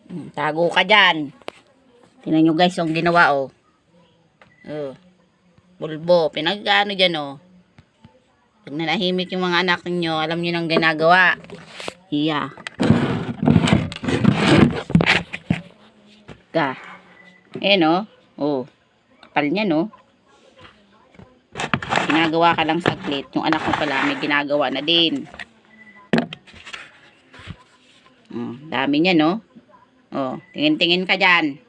Tago ka dyan. Tingnan nyo guys yung ginawa oh. Bulbo. Pinag-ano dyan oh. Pag nanahimik yung mga anak nyo, alam nyo nang ginagawa. Hiya. Ka. No. Kapal niya no. Ginagawa ka lang saglit. Yung anak mo pala may ginagawa na din. Dami niya no. Tingin-tingin ka dyan.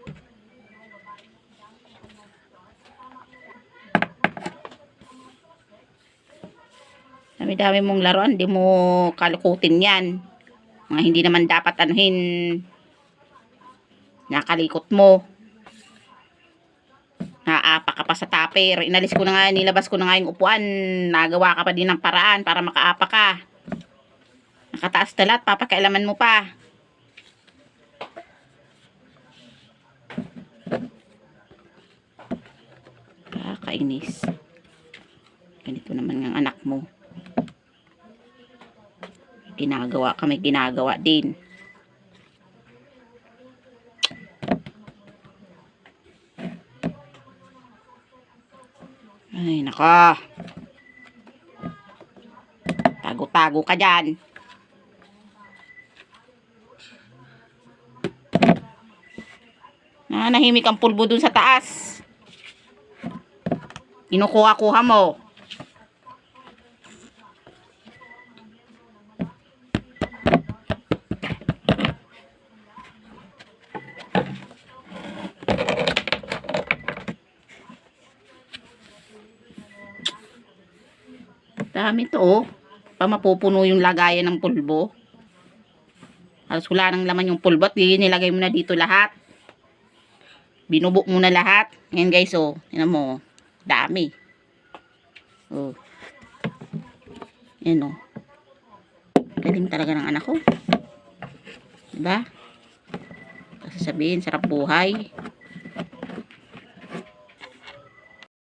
Dami-dami mong laruan, di mo kalukutin yan. Mga hindi naman dapat anuhin. Nakalikot mo. Naapa ka pa sa tupper. Inalis ko na nga, nilabas ko na nga yung upuan. Nagawa ka pa din ng paraan para makaapa ka. Nakataas na lahat, papakialaman mo pa. Kakainis. Ganito naman ng anak mo. Ginagawa ka, may ginagawa din. Ay, nako. Tago-tago ka dyan. Nahimik ang pulbo dun sa taas. Kinukuha-kuha mo. Dami to oh. Pa mapupuno yung lagayan ng pulbo. Halos wala nang laman yung pulbo at nilagay mo na dito lahat. Binubok mo na lahat. Ngayon guys oh. Tingnan mo. Dami. Yan oh. Galing talaga ng anak ko. Diba? Sasabihin, sarap buhay.